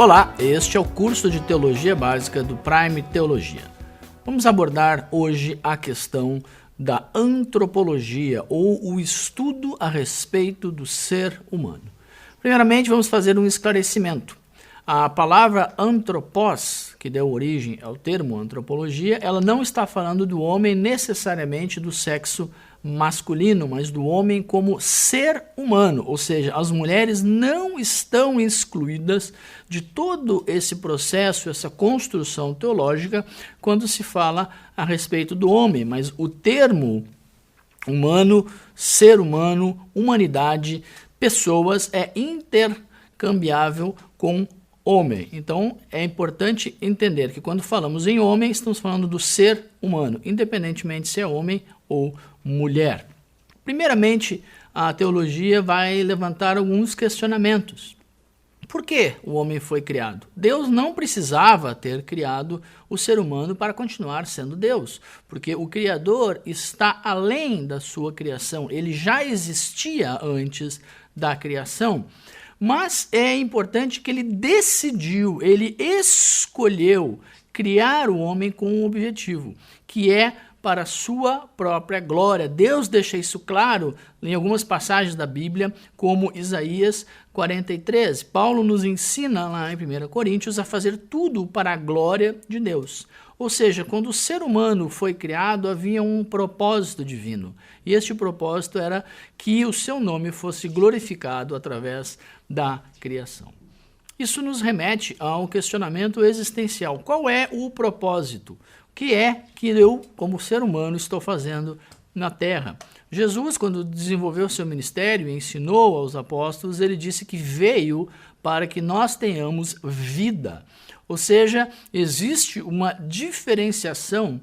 Olá, este é o curso de Teologia Básica do Prime Teologia. Vamos abordar hoje a questão da antropologia ou o estudo a respeito do ser humano. Primeiramente, vamos fazer um esclarecimento. A palavra antropos, que deu origem ao termo antropologia, ela não está falando do homem necessariamente do sexo masculino, mas do homem como ser humano, ou seja, as mulheres não estão excluídas de todo esse processo, essa construção teológica, quando se fala a respeito do homem, mas o termo humano, ser humano, humanidade, pessoas é intercambiável com homem. Então, é importante entender que quando falamos em homem, estamos falando do ser humano, independentemente se é homem ou mulher. Primeiramente, a teologia vai levantar alguns questionamentos. Por que o homem foi criado? Deus não precisava ter criado o ser humano para continuar sendo Deus, porque o Criador está além da sua criação, ele já existia antes da criação. Mas é importante que ele decidiu, ele escolheu criar o homem com um objetivo, que é para a sua própria glória. Deus deixa isso claro em algumas passagens da Bíblia, como Isaías 43. Paulo nos ensina lá em 1 Coríntios a fazer tudo para a glória de Deus. Ou seja, quando o ser humano foi criado, havia um propósito divino. E este propósito era que o seu nome fosse glorificado através da criação. Isso nos remete ao questionamento existencial. Qual é o propósito? O que é que eu, como ser humano, estou fazendo na Terra? Jesus, quando desenvolveu seu ministério e ensinou aos apóstolos, ele disse que veio para que nós tenhamos vida. Ou seja, existe uma diferenciação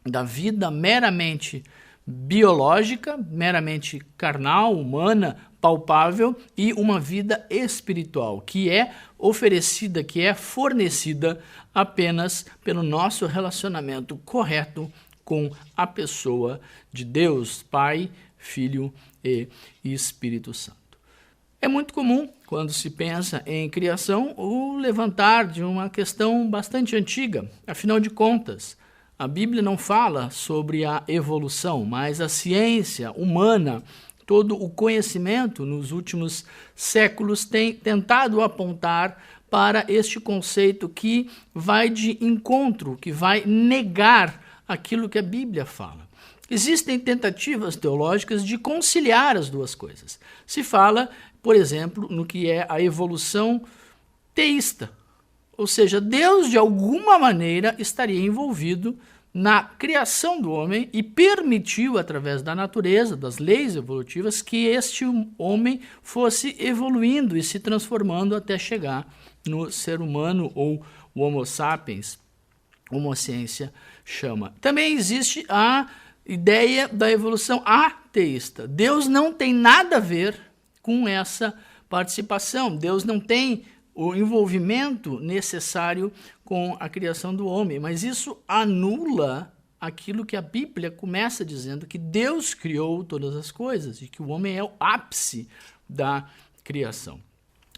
da vida meramente biológica, meramente carnal, humana, palpável, e uma vida espiritual, que é oferecida, que é fornecida apenas pelo nosso relacionamento correto com a pessoa de Deus, Pai, Filho e Espírito Santo. É muito comum, quando se pensa em criação, o levantar de uma questão bastante antiga. Afinal de contas, a Bíblia não fala sobre a evolução, mas a ciência humana, todo o conhecimento nos últimos séculos tem tentado apontar para este conceito que vai de encontro, que vai negar aquilo que a Bíblia fala. Existem tentativas teológicas de conciliar as duas coisas. Se fala, por exemplo, no que é a evolução teísta, ou seja, Deus de alguma maneira estaria envolvido na criação do homem e permitiu, através da natureza, das leis evolutivas, que este homem fosse evoluindo e se transformando até chegar no ser humano ou o Homo sapiens, como a ciência chama. Também existe a ideia da evolução ateísta. Deus não tem nada a ver com essa participação. Deus não tem o envolvimento necessário com a criação do homem, mas isso anula aquilo que a Bíblia começa dizendo, que Deus criou todas as coisas e que o homem é o ápice da criação.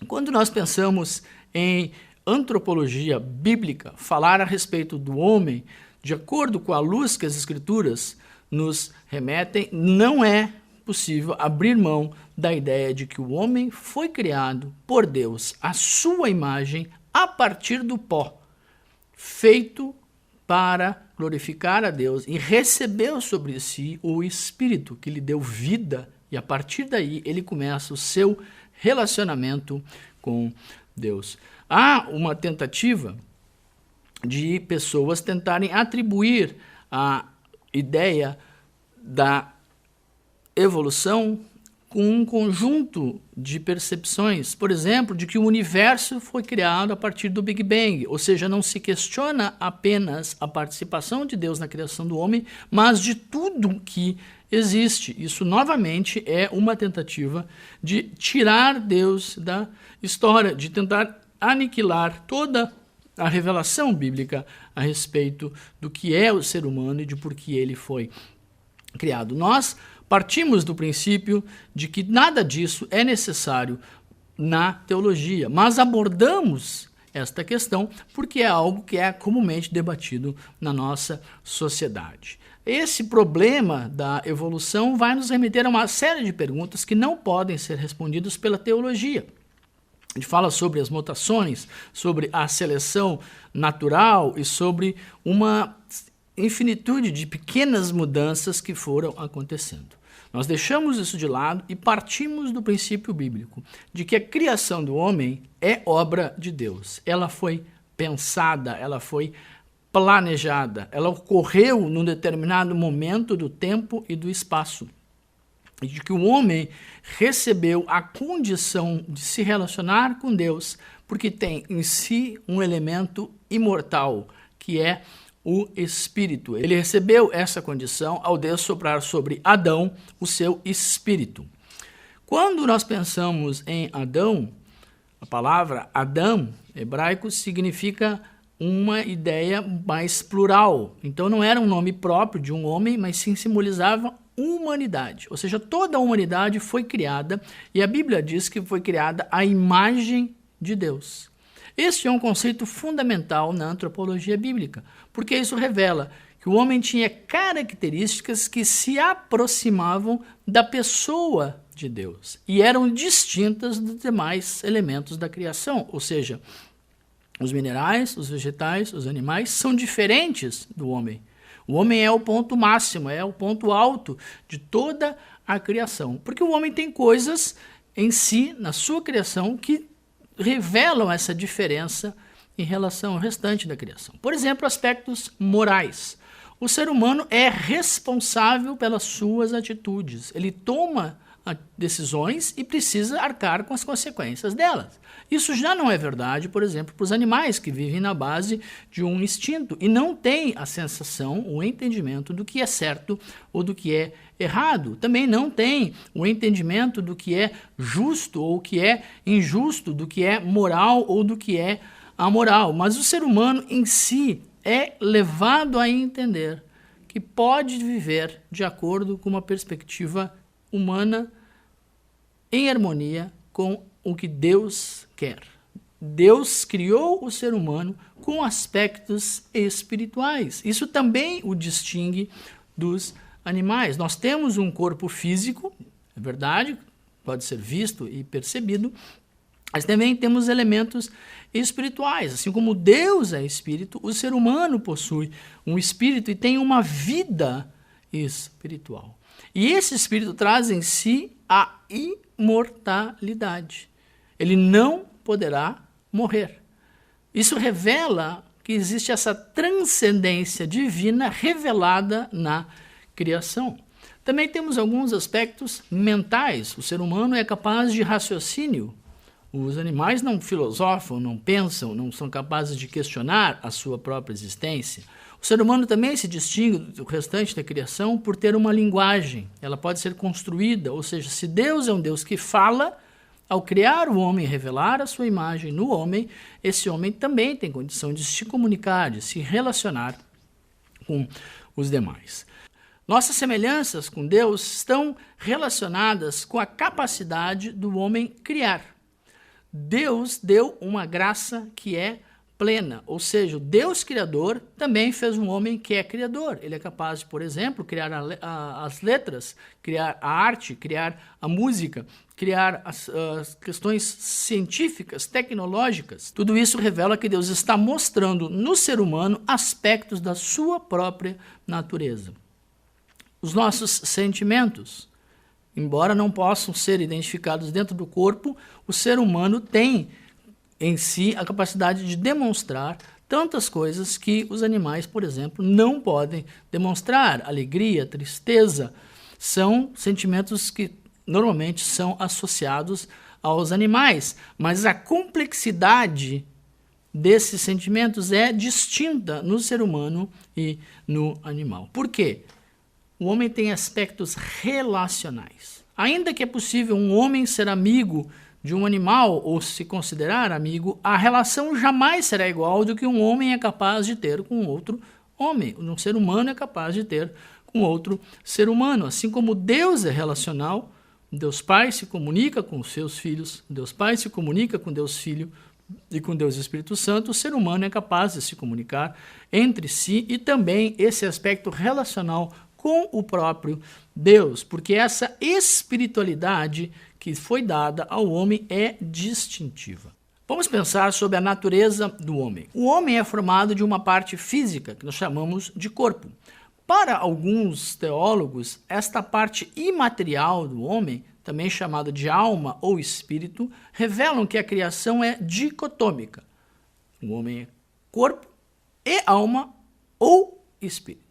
Quando nós pensamos em antropologia bíblica, falar a respeito do homem, de acordo com a luz que as Escrituras nos remetem, não é possível abrir mão da ideia de que o homem foi criado por Deus, à sua imagem, a partir do pó, feito para glorificar a Deus, e recebeu sobre si o Espírito, que lhe deu vida, e a partir daí ele começa o seu relacionamento com Deus. Há uma tentativa de pessoas tentarem atribuir a ideia da evolução com um conjunto de percepções, por exemplo, de que o universo foi criado a partir do Big Bang, ou seja, não se questiona apenas a participação de Deus na criação do homem, mas de tudo que existe. Isso, novamente, é uma tentativa de tirar Deus da história, de tentar aniquilar toda a revelação bíblica a respeito do que é o ser humano e de por que ele foi criado. Nós partimos do princípio de que nada disso é necessário na teologia, mas abordamos esta questão, porque é algo que é comumente debatido na nossa sociedade. Esse problema da evolução vai nos remeter a uma série de perguntas que não podem ser respondidas pela teologia. A gente fala sobre as mutações, sobre a seleção natural e sobre uma infinitude de pequenas mudanças que foram acontecendo. Nós deixamos isso de lado e partimos do princípio bíblico, de que a criação do homem é obra de Deus. Ela foi pensada, ela foi planejada, ela ocorreu num determinado momento do tempo e do espaço. E de que o homem recebeu a condição de se relacionar com Deus, porque tem em si um elemento imortal, que é o Espírito. Ele recebeu essa condição ao Deus soprar sobre Adão o seu Espírito. Quando nós pensamos em Adão, a palavra Adão, hebraico, significa uma ideia mais plural. Então não era um nome próprio de um homem, mas sim simbolizava humanidade. Ou seja, toda a humanidade foi criada e a Bíblia diz que foi criada à imagem de Deus. Este é um conceito fundamental na antropologia bíblica, porque isso revela que o homem tinha características que se aproximavam da pessoa de Deus e eram distintas dos demais elementos da criação, ou seja, os minerais, os vegetais, os animais são diferentes do homem. O homem é o ponto máximo, é o ponto alto de toda a criação, porque o homem tem coisas em si, na sua criação, que revelam essa diferença em relação ao restante da criação. Por exemplo, aspectos morais. O ser humano é responsável pelas suas atitudes. Ele toma decisões e precisa arcar com as consequências delas. Isso já não é verdade, por exemplo, para os animais que vivem na base de um instinto e não têm a sensação, o entendimento do que é certo ou do que é errado. Também não têm o entendimento do que é justo ou o que é injusto, do que é moral ou do que é amoral. Mas o ser humano em si é levado a entender que pode viver de acordo com uma perspectiva humana em harmonia com o que Deus quer. Deus criou o ser humano com aspectos espirituais. Isso também o distingue dos animais. Nós temos um corpo físico, é verdade, pode ser visto e percebido, mas também temos elementos espirituais. Assim como Deus é espírito, o ser humano possui um espírito e tem uma vida espiritual. E esse espírito traz em si a imortalidade. Ele não poderá morrer. Isso revela que existe essa transcendência divina revelada na criação. Também temos alguns aspectos mentais. O ser humano é capaz de raciocínio. Os animais não filosofam, não pensam, não são capazes de questionar a sua própria existência. O ser humano também se distingue do restante da criação por ter uma linguagem. Ela pode ser construída, ou seja, se Deus é um Deus que fala, ao criar o homem e revelar a sua imagem no homem, esse homem também tem condição de se comunicar, de se relacionar com os demais. Nossas semelhanças com Deus estão relacionadas com a capacidade do homem criar. Deus deu uma graça que é plena, ou seja, o Deus criador também fez um homem que é criador. Ele é capaz de, por exemplo, criar as letras, criar a arte, criar a música, criar as questões científicas, tecnológicas. Tudo isso revela que Deus está mostrando no ser humano aspectos da sua própria natureza. Os nossos sentimentos, embora não possam ser identificados dentro do corpo, o ser humano tem em si a capacidade de demonstrar tantas coisas que os animais, por exemplo, não podem demonstrar. Alegria, tristeza, são sentimentos que normalmente são associados aos animais, mas a complexidade desses sentimentos é distinta no ser humano e no animal. Por quê? O homem tem aspectos relacionais. Ainda que é possível um homem ser amigo de um animal ou se considerar amigo, a relação jamais será igual do que um homem é capaz de ter com outro homem. Um ser humano é capaz de ter com outro ser humano. Assim como Deus é relacional, Deus Pai se comunica com os seus filhos, Deus Pai se comunica com Deus Filho, e com Deus e Espírito Santo, o ser humano é capaz de se comunicar entre si e também esse aspecto relacional com o próprio Deus, porque essa espiritualidade que foi dada ao homem é distintiva. Vamos pensar sobre a natureza do homem. O homem é formado de uma parte física, que nós chamamos de corpo. Para alguns teólogos, esta parte imaterial do homem, também chamada de alma ou espírito, revelam que a criação é dicotômica. O homem é corpo e alma ou espírito.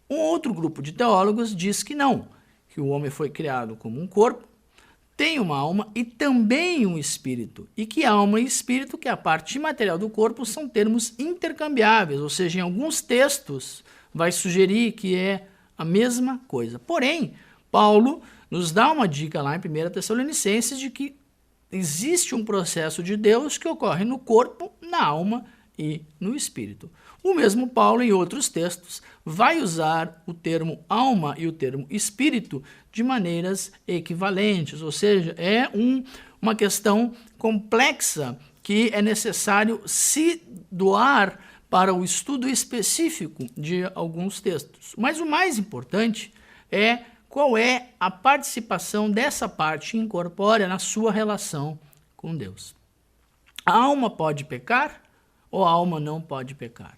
Um outro grupo de teólogos diz que não, que o homem foi criado como um corpo, tem uma alma e também um espírito, e que alma e espírito, que é a parte imaterial do corpo, são termos intercambiáveis, ou seja, em alguns textos vai sugerir que é a mesma coisa. Porém, Paulo nos dá uma dica lá em 1 Tessalonicenses de que existe um processo de Deus que ocorre no corpo, na alma e no espírito. O mesmo Paulo, em outros textos, vai usar o termo alma e o termo espírito de maneiras equivalentes, ou seja, é uma questão complexa que é necessário se doar para o estudo específico de alguns textos. Mas o mais importante é qual é a participação dessa parte incorpórea na sua relação com Deus. A alma pode pecar ou a alma não pode pecar?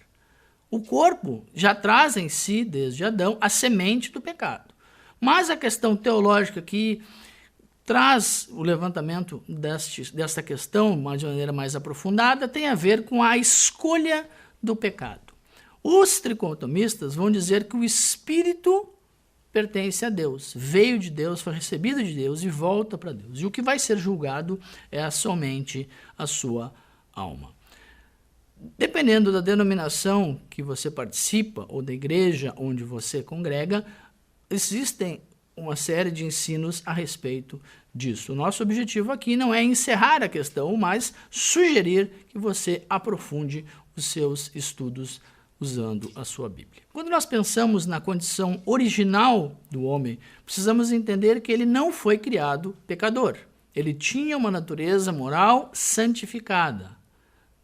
O corpo já traz em si, desde Adão, a semente do pecado. Mas a questão teológica que traz o levantamento desta questão de maneira mais aprofundada tem a ver com a escolha do pecado. Os tricotomistas vão dizer que o espírito pertence a Deus, veio de Deus, foi recebido de Deus e volta para Deus. E o que vai ser julgado é somente a sua alma. Dependendo da denominação que você participa ou da igreja onde você congrega, existem uma série de ensinos a respeito disso. O nosso objetivo aqui não é encerrar a questão, mas sugerir que você aprofunde os seus estudos usando a sua Bíblia. Quando nós pensamos na condição original do homem, precisamos entender que ele não foi criado pecador. Ele tinha uma natureza moral santificada.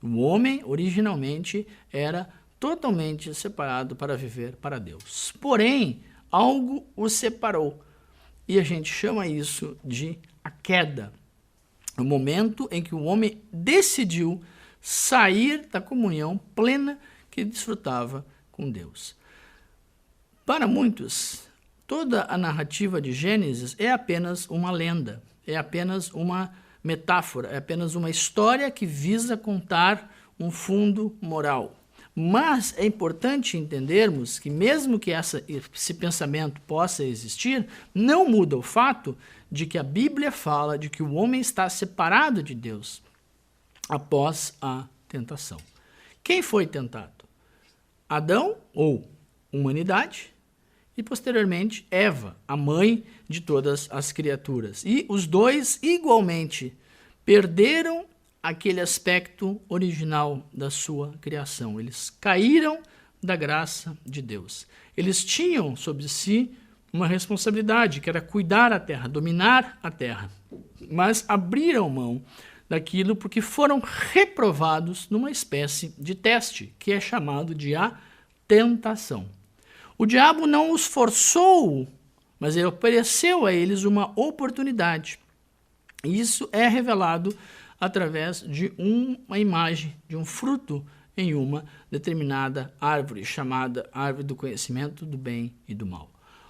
O homem, originalmente, era totalmente separado para viver para Deus. Porém, algo o separou. E a gente chama isso de a queda. O momento em que o homem decidiu sair da comunhão plena que desfrutava com Deus. Para muitos, toda a narrativa de Gênesis é apenas uma lenda, é apenas uma metáfora, é apenas uma história que visa contar um fundo moral. Mas é importante entendermos que mesmo que esse pensamento possa existir, não muda o fato de que a Bíblia fala de que o homem está separado de Deus após a tentação. Quem foi tentado? Adão, ou humanidade, e posteriormente Eva, a mãe de todas as criaturas. E os dois igualmente perderam aquele aspecto original da sua criação. Eles caíram da graça de Deus. Eles tinham sobre si uma responsabilidade, que era cuidar da terra, dominar a terra. Mas abriram mão daquilo porque foram reprovados numa espécie de teste, que é chamado de a tentação. O diabo não os forçou, mas ele ofereceu a eles uma oportunidade. Isso é revelado através de uma imagem, de um fruto em uma determinada árvore, chamada árvore do conhecimento do bem e do mal.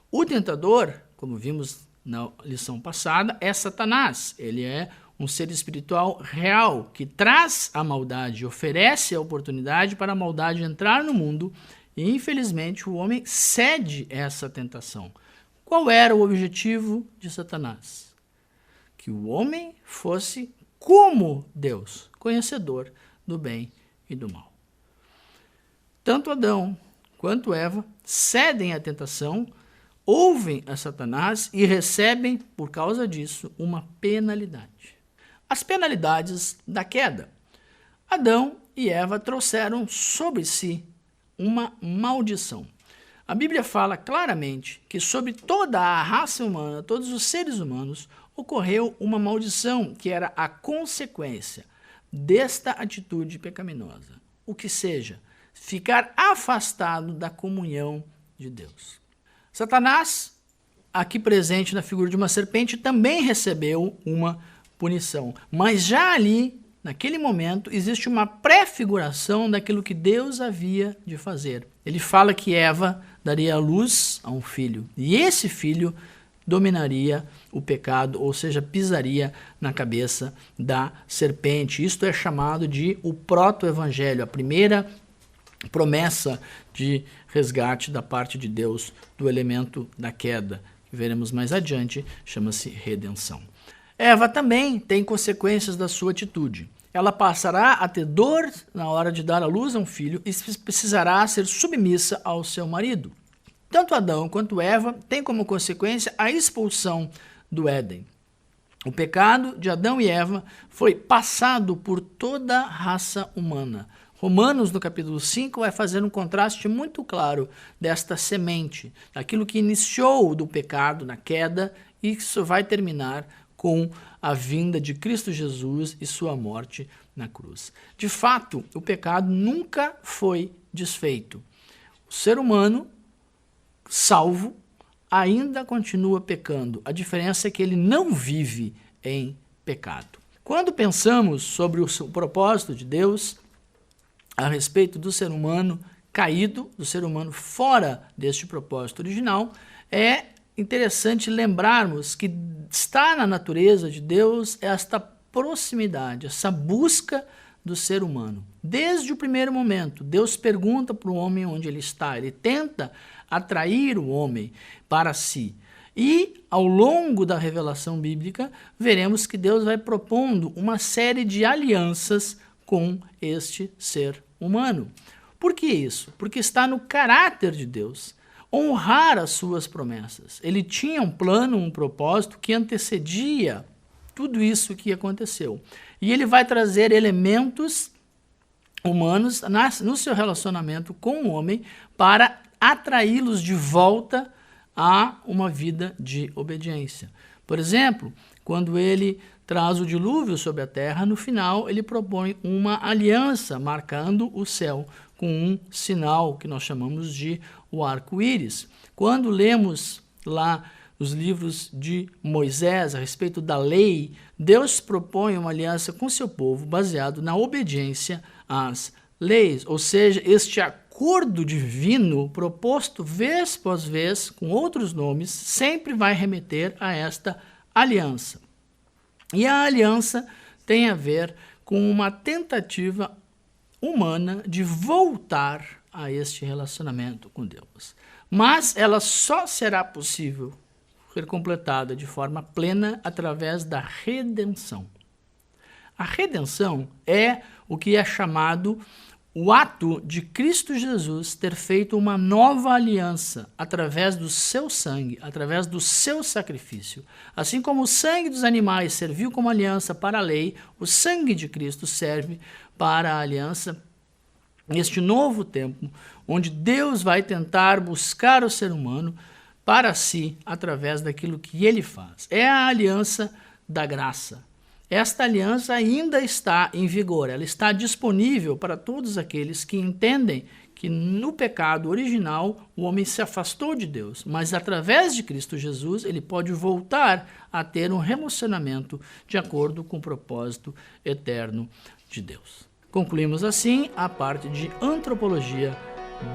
O tentador, como vimos na lição passada, é Satanás. Ele é um ser espiritual real, que traz a maldade, oferece a oportunidade para a maldade entrar no mundo e, infelizmente, o homem cede essa tentação. Qual era o objetivo de Satanás? Que o homem fosse como Deus, conhecedor do bem e do mal. Tanto Adão quanto Eva cedem à tentação, ouvem a Satanás e recebem, por causa disso, uma penalidade. As penalidades da queda. Adão e Eva trouxeram sobre si uma maldição. A Bíblia fala claramente que sobre toda a raça humana, todos os seres humanos, ocorreu uma maldição que era a consequência desta atitude pecaminosa, o que seja, ficar afastado da comunhão de Deus. Satanás, aqui presente na figura de uma serpente, também recebeu uma punição, mas já ali, naquele momento, existe uma prefiguração daquilo que Deus havia de fazer. Ele fala que Eva daria à luz a um filho, e esse filho dominaria o pecado, ou seja, pisaria na cabeça da serpente. Isto é chamado de o proto-evangelho, a primeira promessa de resgate da parte de Deus do elemento da queda, que veremos mais adiante, chama-se redenção. Eva também tem consequências da sua atitude. Ela passará a ter dor na hora de dar à luz a um filho e precisará ser submissa ao seu marido. Tanto Adão quanto Eva têm como consequência a expulsão do Éden. O pecado de Adão e Eva foi passado por toda a raça humana. Romanos, no capítulo 5, vai fazer um contraste muito claro desta semente, daquilo que iniciou do pecado na queda, e isso vai terminar com a vinda de Cristo Jesus e sua morte na cruz. De fato, o pecado nunca foi desfeito. O ser humano, salvo, ainda continua pecando. A diferença é que ele não vive em pecado. Quando pensamos sobre o propósito de Deus a respeito do ser humano caído, do ser humano fora deste propósito original, é interessante lembrarmos que está na natureza de Deus esta proximidade, essa busca do ser humano. Desde o primeiro momento, Deus pergunta para o homem onde ele está, ele tenta atrair o homem para si. E, ao longo da revelação bíblica, veremos que Deus vai propondo uma série de alianças com este ser humano. Por que isso? Porque está no caráter de Deus honrar as suas promessas. Ele tinha um plano, um propósito que antecedia tudo isso que aconteceu. E ele vai trazer elementos humanos no seu relacionamento com o homem para atraí-los de volta a uma vida de obediência. Por exemplo, quando ele traz o dilúvio sobre a terra, no final ele propõe uma aliança marcando o céu com um sinal que nós chamamos de o arco-íris. Quando lemos lá os livros de Moisés a respeito da lei, Deus propõe uma aliança com seu povo baseado na obediência às leis, ou seja, este acordo divino proposto vez após vez com outros nomes sempre vai remeter a esta aliança. E a aliança tem a ver com uma tentativa humana de voltar a este relacionamento com Deus. Mas ela só será possível ser completada de forma plena através da redenção. A redenção é o que é chamado o ato de Cristo Jesus ter feito uma nova aliança através do seu sangue, através do seu sacrifício. Assim como o sangue dos animais serviu como aliança para a lei, o sangue de Cristo serve para a aliança neste novo tempo, onde Deus vai tentar buscar o ser humano para si através daquilo que ele faz. É a aliança da graça. Esta aliança ainda está em vigor, ela está disponível para todos aqueles que entendem que no pecado original o homem se afastou de Deus, mas através de Cristo Jesus ele pode voltar a ter um relacionamento de acordo com o propósito eterno de Deus. Concluímos assim a parte de antropologia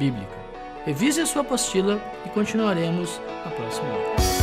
bíblica. Revise a sua apostila e continuaremos na próxima aula.